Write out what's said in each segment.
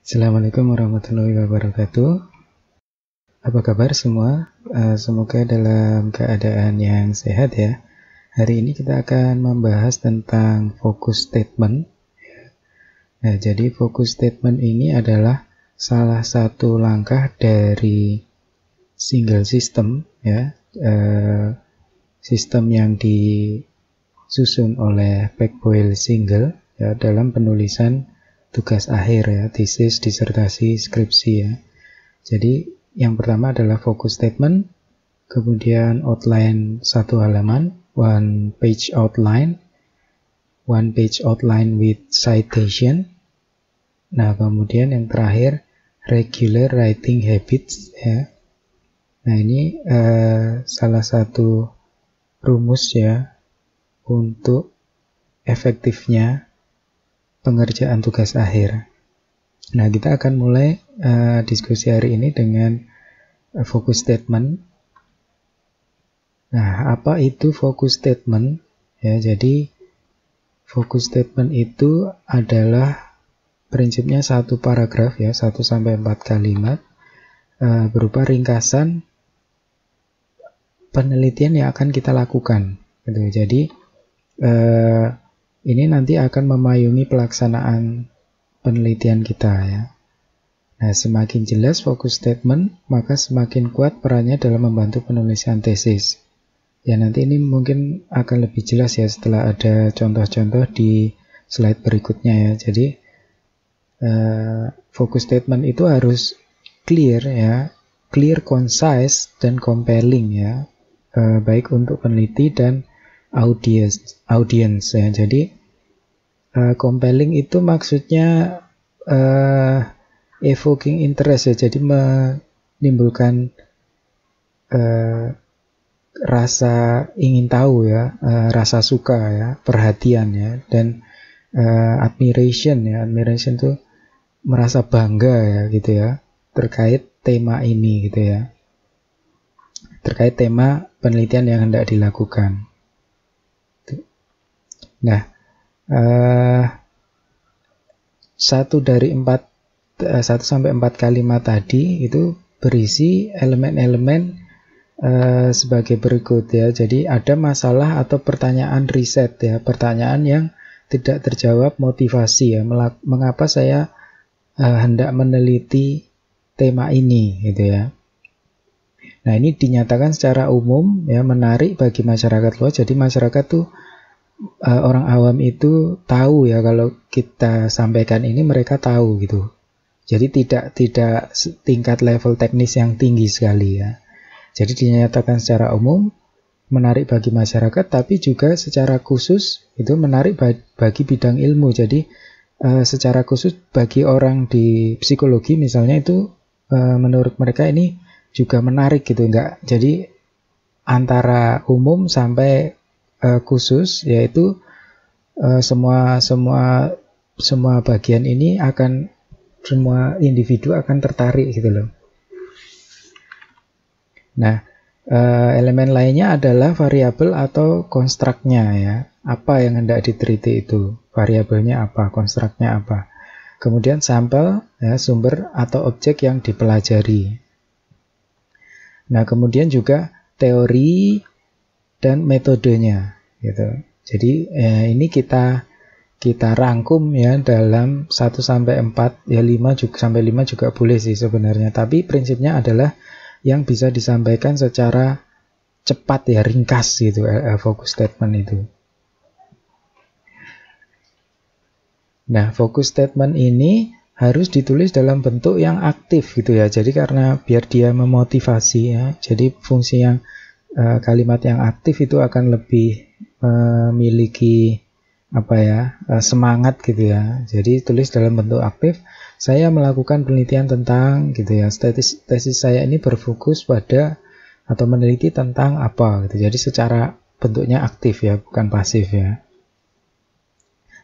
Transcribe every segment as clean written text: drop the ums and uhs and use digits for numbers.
Assalamualaikum warahmatullahi wabarakatuh. Apa kabar semua? Semoga dalam keadaan yang sehat ya. Hari ini kita akan membahas tentang focus statement. Nah, jadi focus statement ini adalah salah satu langkah dari single system ya, sistem yang disusun oleh Pecqueuille-Single ya dalam penulisan tugas akhir ya, thesis, disertasi, skripsi ya. Jadi yang pertama adalah focus statement, kemudian outline satu halaman, one page outline with citation. Nah, kemudian yang terakhir regular writing habits ya. Nah, ini salah satu rumus ya untuk efektifnya pengerjaan tugas akhir. Nah, kita akan mulai diskusi hari ini dengan focus statement. Nah, apa itu focus statement? Ya, jadi focus statement itu adalah prinsipnya satu paragraf ya, 1-4 kalimat berupa ringkasan penelitian yang akan kita lakukan. Gitu. Jadi ini nanti akan memayungi pelaksanaan penelitian kita ya. Nah, semakin jelas focus statement, maka semakin kuat perannya dalam membantu penulisan tesis. Ya, nanti ini mungkin akan lebih jelas ya setelah ada contoh-contoh di slide berikutnya ya. Jadi focus statement itu harus clear ya, clear, concise, dan compelling ya, baik untuk peneliti dan audience ya. Jadi compelling itu maksudnya evoking interest ya, jadi menimbulkan rasa ingin tahu ya, rasa suka ya, perhatian ya, dan admiration ya. Admiration itu merasa bangga ya gitu ya terkait tema ini gitu ya, terkait tema penelitian yang hendak dilakukan. Nah, 1-4 kalimat tadi itu berisi elemen-elemen sebagai berikut ya. Jadi ada masalah atau pertanyaan riset ya, pertanyaan yang tidak terjawab, motivasi ya, mengapa saya hendak meneliti tema ini gitu ya. Nah, ini dinyatakan secara umum ya, menarik bagi masyarakat luas. Jadi masyarakat tuh orang awam itu tahu ya, kalau kita sampaikan ini mereka tahu gitu. Jadi tidak tingkat level teknis yang tinggi sekali ya. Jadi dinyatakan secara umum menarik bagi masyarakat, tapi juga secara khusus itu menarik bagi bidang ilmu. Jadi secara khusus bagi orang di psikologi misalnya itu menurut mereka ini juga menarik gitu. Enggak, jadi antara umum sampai khusus, yaitu semua bagian ini akan, semua individu akan tertarik gitu loh. Nah, elemen lainnya adalah variabel atau konstruknya ya. Apa yang hendak diteliti itu? Variabelnya apa? Konstruknya apa? Kemudian sampel ya, sumber atau objek yang dipelajari. Nah, kemudian juga teori dan metodenya gitu. Jadi ini kita rangkum ya dalam 1-4 ya, 5 juga boleh sih sebenarnya, tapi prinsipnya adalah yang bisa disampaikan secara cepat ya, ringkas gitu, focus statement itu. Nah, focus statement ini harus ditulis dalam bentuk yang aktif gitu ya. Jadi karena biar dia memotivasi ya. Jadi fungsi yang kalimat yang aktif itu akan lebih memiliki semangat gitu ya. Jadi tulis dalam bentuk aktif. Saya melakukan penelitian tentang gitu ya, tesis saya ini berfokus pada atau meneliti tentang apa gitu. Jadi secara bentuknya aktif ya, bukan pasif ya.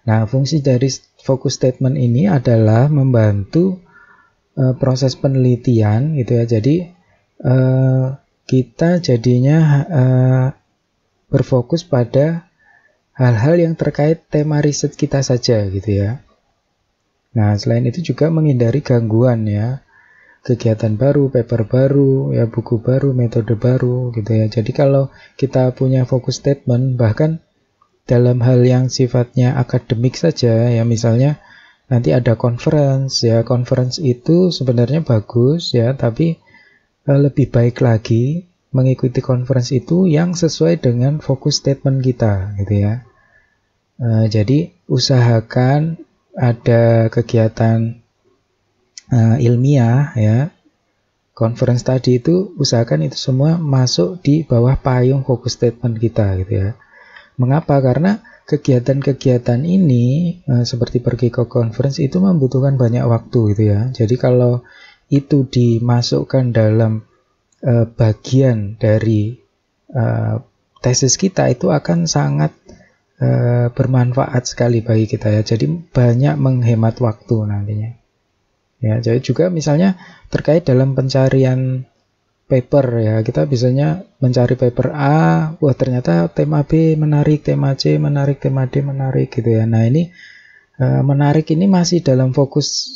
Nah, fungsi dari focus statement ini adalah membantu proses penelitian gitu ya. Jadi kita jadinya berfokus pada hal-hal yang terkait tema riset kita saja gitu ya. Nah, selain itu juga menghindari gangguan ya, kegiatan baru, paper baru, ya buku baru, metode baru gitu ya. Jadi kalau kita punya focus statement, bahkan dalam hal yang sifatnya akademik saja ya, misalnya nanti ada conference ya, conference itu sebenarnya bagus ya, tapi lebih baik lagi mengikuti conference itu yang sesuai dengan focus statement kita gitu ya. Jadi usahakan ada kegiatan ilmiah ya, conference tadi itu usahakan itu semua masuk di bawah payung focus statement kita gitu ya. Mengapa? Karena kegiatan-kegiatan ini seperti pergi ke conference itu membutuhkan banyak waktu gitu ya. Jadi kalau itu dimasukkan dalam bagian dari tesis kita, itu akan sangat bermanfaat sekali bagi kita ya. Jadi banyak menghemat waktu nantinya. Ya, jadi juga misalnya terkait dalam pencarian paper ya, kita biasanya mencari paper A, wah ternyata tema B menarik, tema C menarik, tema D menarik gitu ya. Nah ini menarik ini masih dalam fokus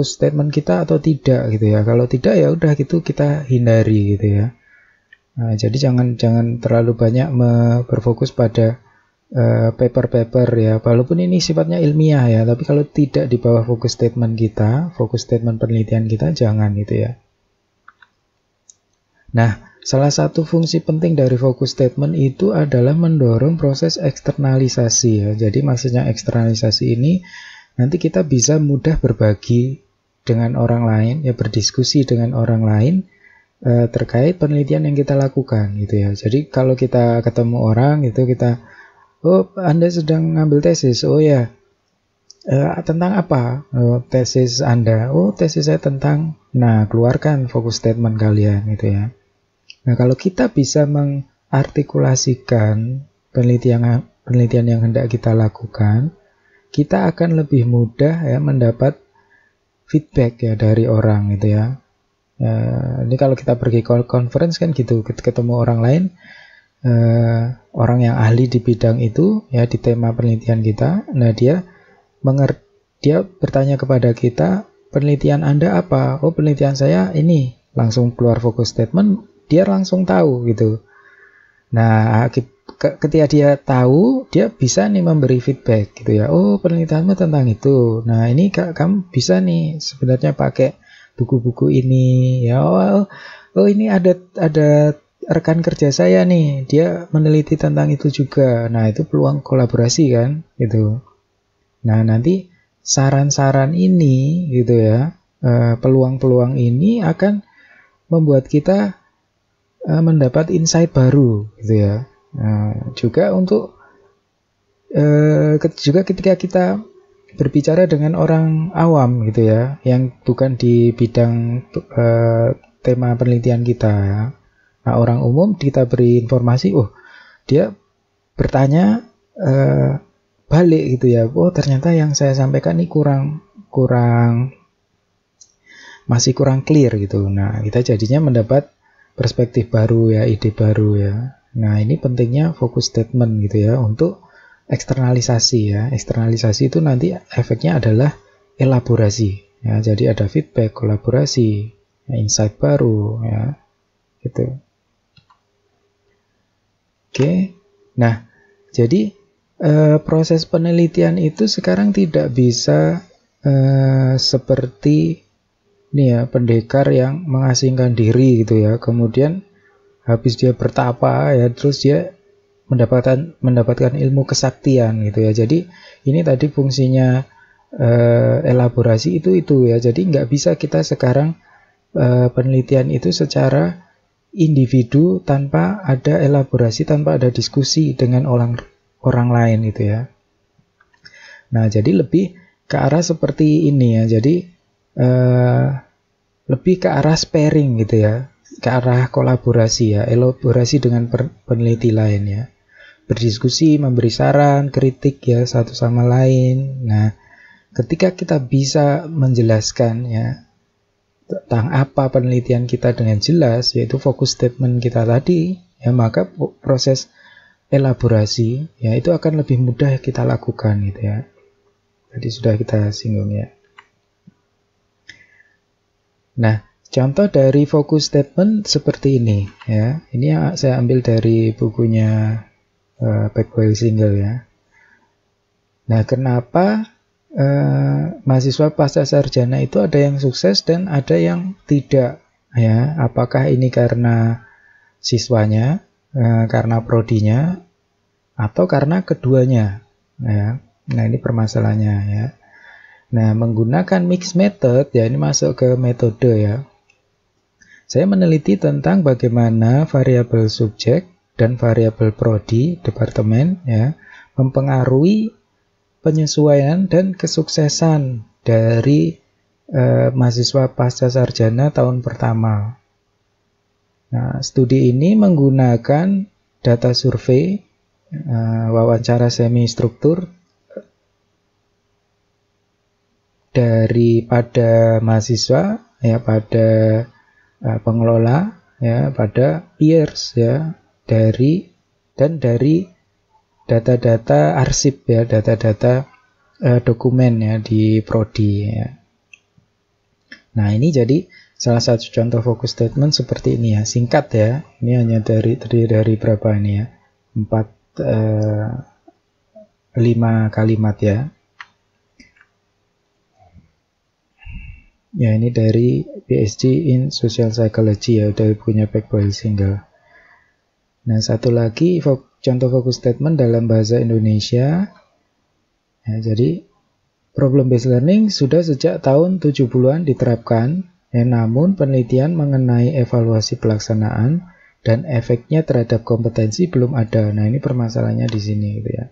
statement kita atau tidak gitu ya. Kalau tidak ya udah gitu kita hindari gitu ya. Nah, jadi jangan terlalu banyak berfokus pada paper-paper ya, walaupun ini sifatnya ilmiah ya, tapi kalau tidak di bawah fokus statement kita, fokus statement penelitian kita, jangan gitu ya. Nah, salah satu fungsi penting dari focus statement itu adalah mendorong proses eksternalisasi ya. Jadi maksudnya eksternalisasi ini nanti kita bisa mudah berbagi dengan orang lain ya, berdiskusi dengan orang lain terkait penelitian yang kita lakukan gitu ya. Jadi kalau kita ketemu orang itu kita, oh Anda sedang ngambil tesis, oh ya tentang apa tesis Anda? Oh tesis saya tentang, nah keluarkan focus statement kalian gitu ya. Nah, kalau kita bisa mengartikulasikan penelitian yang hendak kita lakukan, kita akan lebih mudah ya mendapat feedback ya dari orang gitu ya. Ini kalau kita pergi conference kan gitu, ketemu orang lain, orang yang ahli di bidang itu ya, di tema penelitian kita. Nah, dia bertanya kepada kita, penelitian Anda apa? Oh, penelitian saya ini. Langsung keluar focus statement, dia langsung tahu gitu. Nah, ketika dia tahu, dia bisa nih memberi feedback gitu ya. Oh, penelitianmu tentang itu. Nah, ini kamu bisa nih sebenarnya pakai buku-buku ini ya. Oh ini ada rekan kerja saya nih, dia meneliti tentang itu juga. Nah, itu peluang kolaborasi kan gitu. Nah, nanti saran-saran ini gitu ya, peluang-peluang ini akan membuat kita mendapat insight baru gitu ya. Juga untuk juga ketika kita berbicara dengan orang awam gitu ya, yang bukan di bidang tema penelitian kita ya. Nah, orang umum kita beri informasi, oh dia bertanya balik gitu ya, oh ternyata yang saya sampaikan ini masih kurang clear gitu. Nah, kita jadinya mendapat perspektif baru ya, ide baru ya. Nah, ini pentingnya focus statement gitu ya, untuk eksternalisasi ya. Eksternalisasi itu nanti efeknya adalah elaborasi ya. Jadi ada feedback, kolaborasi, ya, insight baru ya, gitu. Oke. Nah, jadi proses penelitian itu sekarang tidak bisa seperti ini ya, pendekar yang mengasingkan diri gitu ya, kemudian habis dia bertapa ya, terus dia mendapatkan ilmu kesaktian gitu ya. Jadi ini tadi fungsinya elaborasi itu ya. Jadi nggak bisa kita sekarang penelitian itu secara individu tanpa ada elaborasi, tanpa ada diskusi dengan orang lain gitu ya. Nah, jadi lebih ke arah seperti ini ya. Jadi lebih ke arah sparing gitu ya, ke arah kolaborasi ya, elaborasi dengan peneliti lain ya, berdiskusi, memberi saran, kritik ya satu sama lain. Nah, ketika kita bisa menjelaskan ya tentang apa penelitian kita dengan jelas, yaitu focus statement kita tadi ya, maka proses elaborasi ya itu akan lebih mudah kita lakukan gitu ya. Tadi sudah kita singgung ya. Nah, contoh dari focus statement seperti ini ya. Ini yang saya ambil dari bukunya Beckwell-Single ya. Nah, kenapa mahasiswa pasca sarjana itu ada yang sukses dan ada yang tidak ya? Apakah ini karena siswanya, karena prodinya, atau karena keduanya ya? Nah, ini permasalahannya ya. Nah, menggunakan mixed method ya, ini masuk ke metode ya. Saya meneliti tentang bagaimana variabel subjek dan variabel prodi departemen ya mempengaruhi penyesuaian dan kesuksesan dari mahasiswa pasca sarjana tahun pertama. Nah, studi ini menggunakan data survei, wawancara semi struktur daripada mahasiswa ya, pada pengelola ya, pada peers ya, dari data-data arsip ya, data-data dokumen ya di prodi ya. Nah, ini jadi salah satu contoh focus statement seperti ini ya, singkat ya. Ini hanya terdiri dari berapa ini ya? 5 kalimat ya. Ya, ini dari PhD in Social Psychology ya, dari punya Beckwell-Single. Nah, satu lagi contoh focus statement dalam bahasa Indonesia. Ya, jadi problem based learning sudah sejak tahun 70-an diterapkan, ya, namun penelitian mengenai evaluasi pelaksanaan dan efeknya terhadap kompetensi belum ada. Nah, ini permasalahannya di sini gitu ya.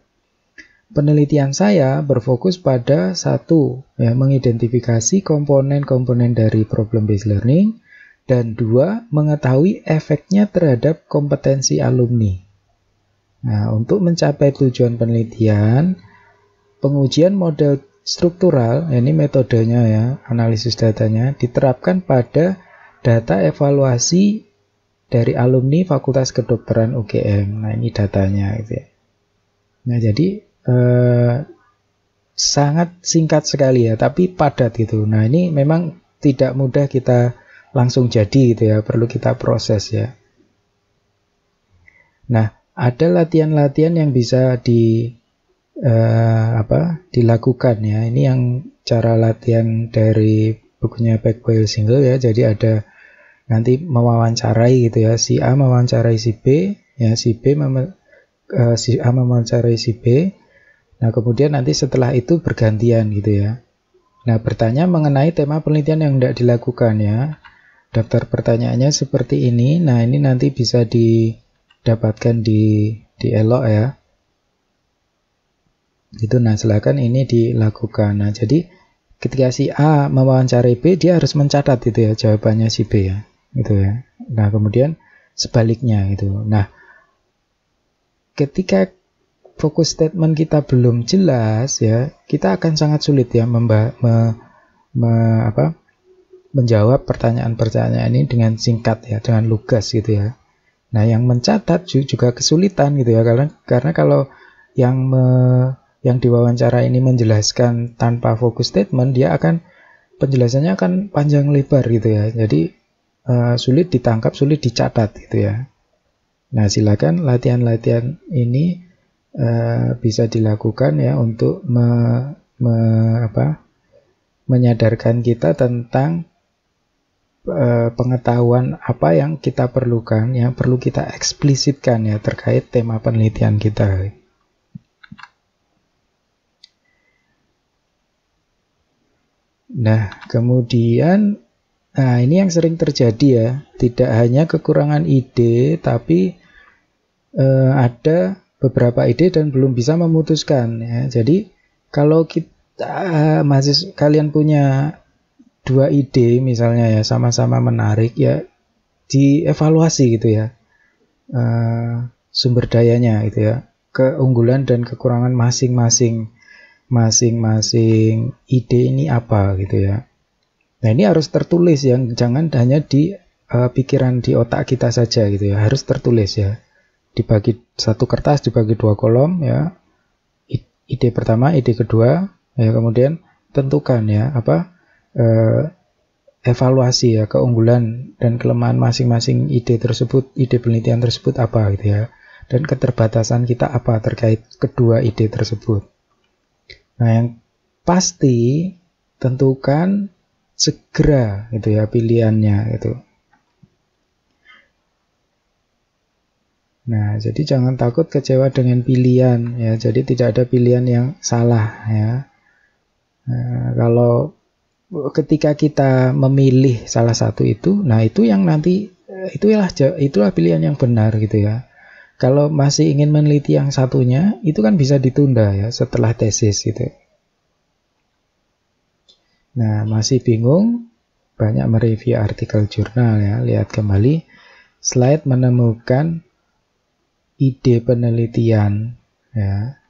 Penelitian saya berfokus pada satu, ya, mengidentifikasi komponen-komponen dari problem based learning, dan dua, mengetahui efeknya terhadap kompetensi alumni. Nah, untuk mencapai tujuan penelitian, pengujian model struktural, ini metodenya ya, analisis datanya, diterapkan pada data evaluasi dari alumni Fakultas Kedokteran UGM. Nah, ini datanya gitu ya. Nah, jadi sangat singkat sekali ya, tapi padat gitu. Nah, ini memang tidak mudah kita langsung jadi gitu ya, perlu kita proses ya. Nah, ada latihan-latihan yang bisa dilakukan ya. Ini yang cara latihan dari bukunya Beckwell-Single ya. Jadi ada nanti mewawancarai gitu ya, si A mewawancarai si B ya, si A mewawancarai si B. Nah, kemudian nanti setelah itu bergantian gitu ya. Nah, bertanya mengenai tema penelitian yang tidak dilakukan ya. Daftar pertanyaannya seperti ini. Nah, ini nanti bisa didapatkan di Elok ya. Itu, nah silakan ini dilakukan. Nah, jadi ketika si A mewawancarai B, dia harus mencatat gitu ya jawabannya si B ya. Gitu ya. Nah, kemudian sebaliknya gitu. Nah, ketika fokus statement kita belum jelas ya, kita akan sangat sulit ya menjawab pertanyaan-pertanyaan ini dengan singkat ya, dengan lugas gitu ya. Nah, yang mencatat juga kesulitan gitu ya, karena kalau yang diwawancara ini menjelaskan tanpa fokus statement, dia penjelasannya akan panjang lebar gitu ya. Jadi sulit ditangkap, sulit dicatat gitu ya. Nah, silakan latihan-latihan ini bisa dilakukan ya untuk menyadarkan kita tentang pengetahuan apa yang kita perlukan, yang perlu kita eksplisitkan ya terkait tema penelitian kita. Nah, kemudian ini yang sering terjadi ya, tidak hanya kekurangan ide, tapi ada beberapa ide dan belum bisa memutuskan ya. Jadi kalau kita kalian punya 2 ide misalnya ya, sama-sama menarik ya, dievaluasi gitu ya, sumber dayanya gitu ya, keunggulan dan kekurangan masing-masing ide ini apa gitu ya. Nah, ini harus tertulis ya, jangan hanya di pikiran di otak kita saja gitu ya, harus tertulis ya. Dibagi satu kertas, dibagi 2 kolom ya. Ide pertama, ide kedua ya, kemudian tentukan ya evaluasi ya keunggulan dan kelemahan masing-masing ide tersebut, ide penelitian tersebut apa gitu ya. Dan keterbatasan kita apa terkait kedua ide tersebut. Nah, yang pasti tentukan segera gitu ya pilihannya gitu. Nah, jadi jangan takut kecewa dengan pilihan ya. Jadi tidak ada pilihan yang salah ya. Nah, kalau ketika kita memilih salah satu itu, nah itu yang nanti itulah pilihan yang benar gitu ya. Kalau masih ingin meneliti yang satunya, itu kan bisa ditunda ya setelah tesis gitu. Nah, masih bingung? Banyak mereview artikel jurnal ya. Lihat kembali slide menemukan ide penelitian ya.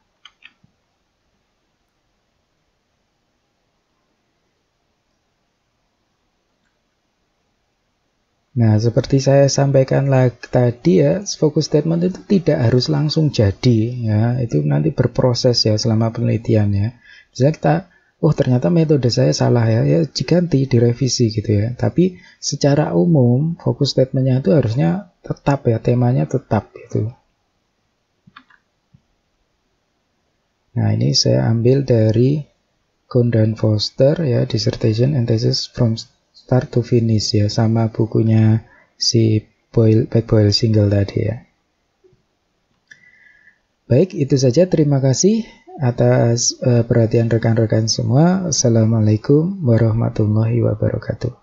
Nah, seperti saya sampaikan tadi ya, focus statement itu tidak harus langsung jadi ya, itu nanti berproses ya selama penelitian ya. Misalnya kita, ternyata metode saya salah ya, ya diganti, direvisi gitu ya. Tapi secara umum focus statementnya itu harusnya tetap ya, temanya tetap gitu. Nah, ini saya ambil dari Kohn dan Foster ya, Dissertation and Thesis from Start to Finish ya, sama bukunya si Back Boyle Single tadi ya. Baik, itu saja. Terima kasih atas perhatian rekan-rekan semua. Assalamualaikum warahmatullahi wabarakatuh.